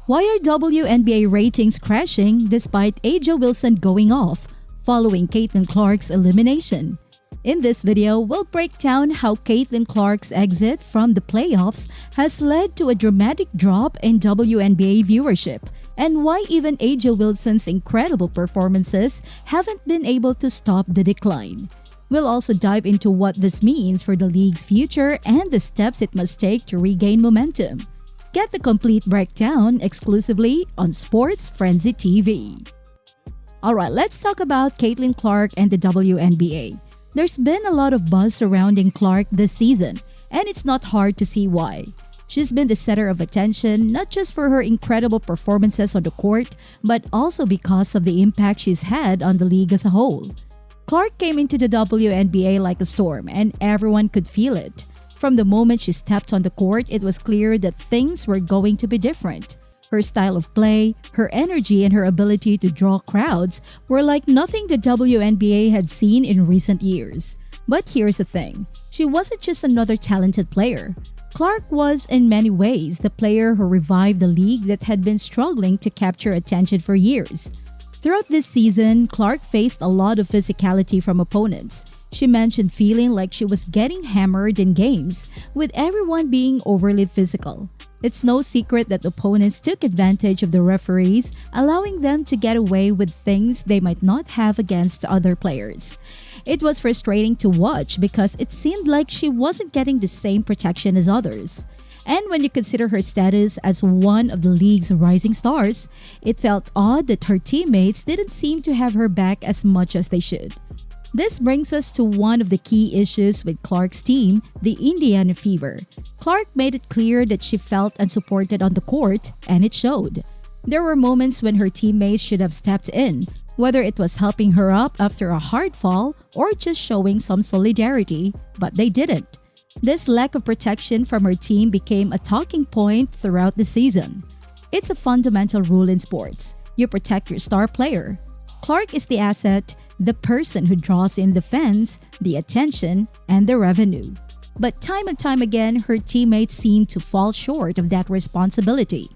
Why are WNBA ratings crashing despite Aja Wilson going off following Caitlin Clark's elimination? In this video, we'll break down how Caitlin Clark's exit from the playoffs has led to a dramatic drop in WNBA viewership and why even Aja Wilson's incredible performances haven't been able to stop the decline. We'll also dive into what this means for the league's future and the steps it must take to regain momentum. Get the complete breakdown exclusively on Sports Frenzy TV. Alright, let's talk about Caitlin Clark and the WNBA. There's been a lot of buzz surrounding Clark this season, and it's not hard to see why. She's been the center of attention not just for her incredible performances on the court, but also because of the impact she's had on the league as a whole. Clark came into the WNBA like a storm, and everyone could feel it. From the moment she stepped on the court, it was clear that things were going to be different. Her style of play, her energy, and her ability to draw crowds were like nothing the WNBA had seen in recent years. But here's the thing, she wasn't just another talented player. Clark was, in many ways, the player who revived the league that had been struggling to capture attention for years. Throughout this season, Clark faced a lot of physicality from opponents. She mentioned feeling like she was getting hammered in games, with everyone being overly physical. It's no secret that opponents took advantage of the referees, allowing them to get away with things they might not have against other players. It was frustrating to watch because it seemed like she wasn't getting the same protection as others. And when you consider her status as one of the league's rising stars, it felt odd that her teammates didn't seem to have her back as much as they should. This brings us to one of the key issues with Clark's team, the Indiana Fever. Clark made it clear that she felt unsupported on the court, and it showed. There were moments when her teammates should have stepped in, whether it was helping her up after a hard fall or just showing some solidarity, but they didn't. This lack of protection from her team became a talking point throughout the season. It's a fundamental rule in sports. You protect your star player. Clark is the asset, the person who draws in the fans, the attention, and the revenue. But time and time again, her teammates seem to fall short of that responsibility.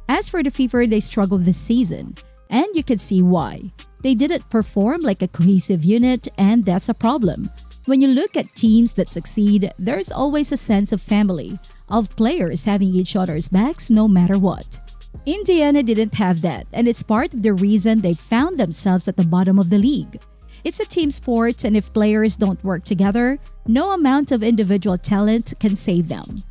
As for the Fever, they struggled this season, and you can see why. They didn't perform like a cohesive unit, and that's a problem. When you look at teams that succeed, there's always a sense of family, of players having each other's backs no matter what. Indiana didn't have that, and it's part of the reason they found themselves at the bottom of the league. It's a team sport, and if players don't work together, no amount of individual talent can save them.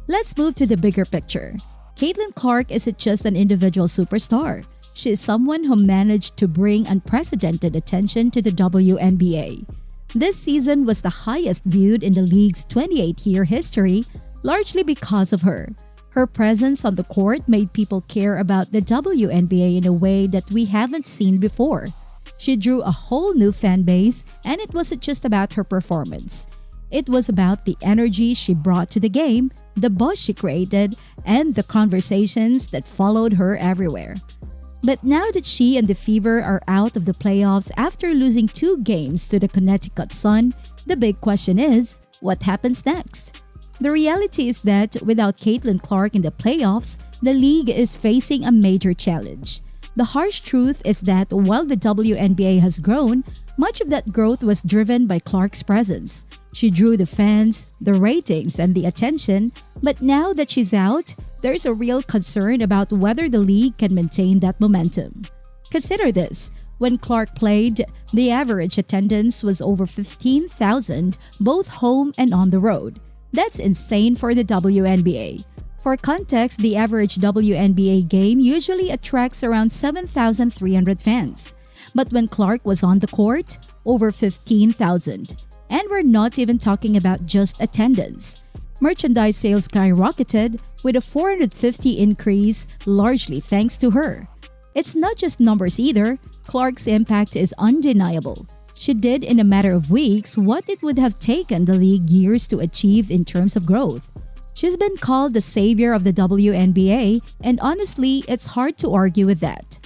Let's move to the bigger picture. Caitlin Clark isn't just an individual superstar. She is someone who managed to bring unprecedented attention to the WNBA. This season was the highest viewed in the league's 28-year history, largely because of her. Her presence on the court made people care about the WNBA in a way that we haven't seen before. She drew a whole new fan base, and it wasn't just about her performance. It was about the energy she brought to the game, the buzz she created, and the conversations that followed her everywhere. But now that she and the Fever are out of the playoffs after losing 2 games to the Connecticut Sun, the big question is, what happens next? The reality is that without Caitlin Clark in the playoffs, the league is facing a major challenge. The harsh truth is that while the WNBA has grown, much of that growth was driven by Clark's presence. She drew the fans, the ratings, and the attention, but now that she's out, there's a real concern about whether the league can maintain that momentum. Consider this. When Clark played, the average attendance was over 15,000, both home and on the road. That's insane for the WNBA. For context, the average WNBA game usually attracts around 7,300 fans. But when Clark was on the court, over 15,000. And we're not even talking about just attendance. Merchandise sales skyrocketed with a 450 increase, largely thanks to her. It's not just numbers either. Clark's impact is undeniable. She did in a matter of weeks what it would have taken the league years to achieve in terms of growth. She's been called the savior of the WNBA, and honestly, it's hard to argue with that.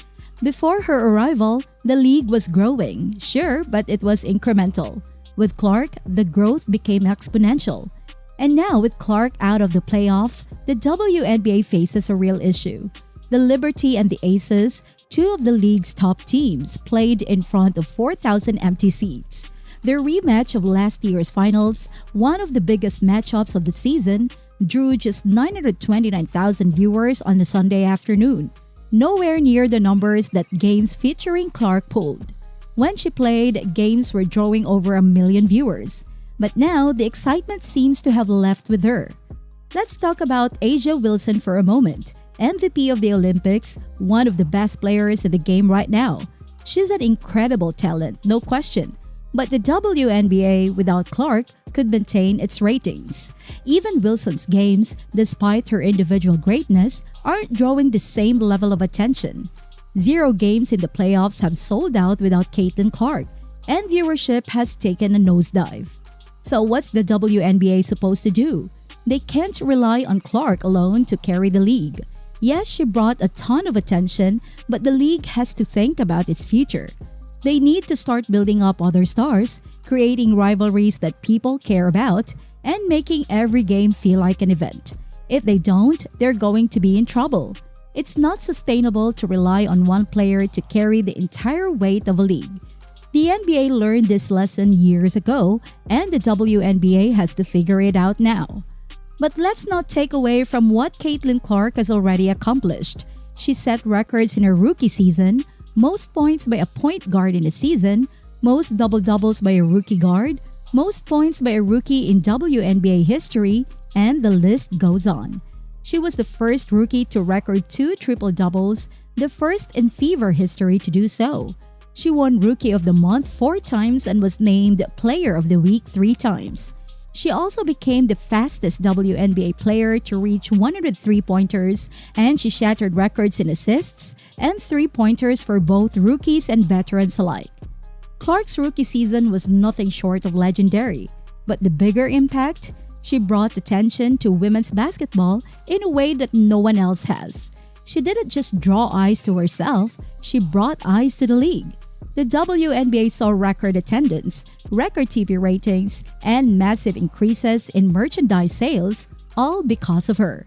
Before her arrival, the league was growing, sure, but it was incremental. With Clark, the growth became exponential. And now with Clark out of the playoffs, the WNBA faces a real issue. The Liberty and the Aces, two of the league's top teams, played in front of 4,000 empty seats. Their rematch of last year's finals, one of the biggest matchups of the season, drew just 929,000 viewers on a Sunday afternoon, nowhere near the numbers that games featuring Clark pulled. When she played, games were drawing over 1 million viewers. But now, the excitement seems to have left with her. Let's talk about A'ja Wilson for a moment. MVP of the Olympics, one of the best players in the game right now. She's an incredible talent, no question. But the WNBA without Clark could maintain its ratings. Even Wilson's games, despite her individual greatness, aren't drawing the same level of attention. 0 games in the playoffs have sold out without Caitlin Clark, and viewership has taken a nosedive. So what's the WNBA supposed to do? They can't rely on Clark alone to carry the league. Yes, she brought a ton of attention, but the league has to think about its future. They need to start building up other stars, creating rivalries that people care about, and making every game feel like an event. If they don't, they're going to be in trouble. It's not sustainable to rely on one player to carry the entire weight of a league. The NBA learned this lesson years ago, and the WNBA has to figure it out now. But let's not take away from what Caitlin Clark has already accomplished. She set records in her rookie season, most points by a point guard in a season, most double-doubles by a rookie guard, most points by a rookie in WNBA history, and the list goes on. She was the first rookie to record 2 triple-doubles, the first in Fever history to do so. She won Rookie of the Month 4 times and was named Player of the Week 3 times. She also became the fastest WNBA player to reach 100 three-pointers, and she shattered records in assists and three-pointers for both rookies and veterans alike. Clark's rookie season was nothing short of legendary, but the bigger impact, she brought attention to women's basketball in a way that no one else has. She didn't just draw eyes to herself, she brought eyes to the league. The WNBA saw record attendance, record TV ratings, and massive increases in merchandise sales, all because of her.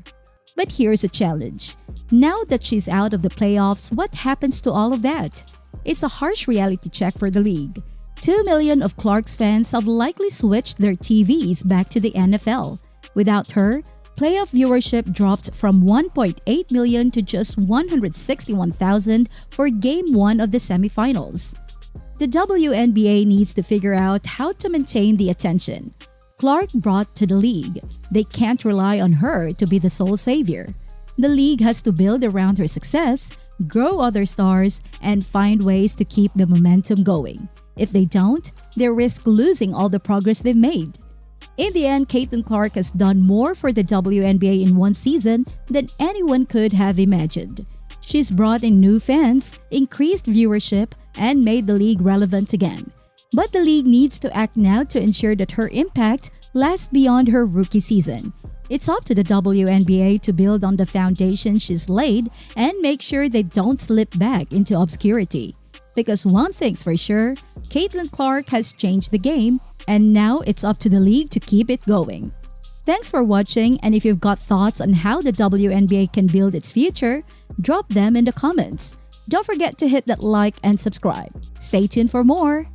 But here's a challenge. Now that she's out of the playoffs, what happens to all of that? It's a harsh reality check for the league. 2 million of Clark's fans have likely switched their TVs back to the NFL. Without her, playoff viewership dropped from 1.8 million to just 161,000 for Game 1 of the semifinals. The WNBA needs to figure out how to maintain the attention Clark brought to the league. They can't rely on her to be the sole savior. The league has to build around her success, grow other stars, and find ways to keep the momentum going. If they don't, they risk losing all the progress they've made. In the end, Caitlin Clark has done more for the WNBA in one season than anyone could have imagined. She's brought in new fans, increased viewership, and made the league relevant again. But the league needs to act now to ensure that her impact lasts beyond her rookie season. It's up to the WNBA to build on the foundation she's laid and make sure they don't slip back into obscurity. Because one thing's for sure, Caitlin Clark has changed the game, and now it's up to the league to keep it going. Thanks for watching, and if you've got thoughts on how the WNBA can build its future, drop them in the comments. Don't forget to hit that like and subscribe. Stay tuned for more.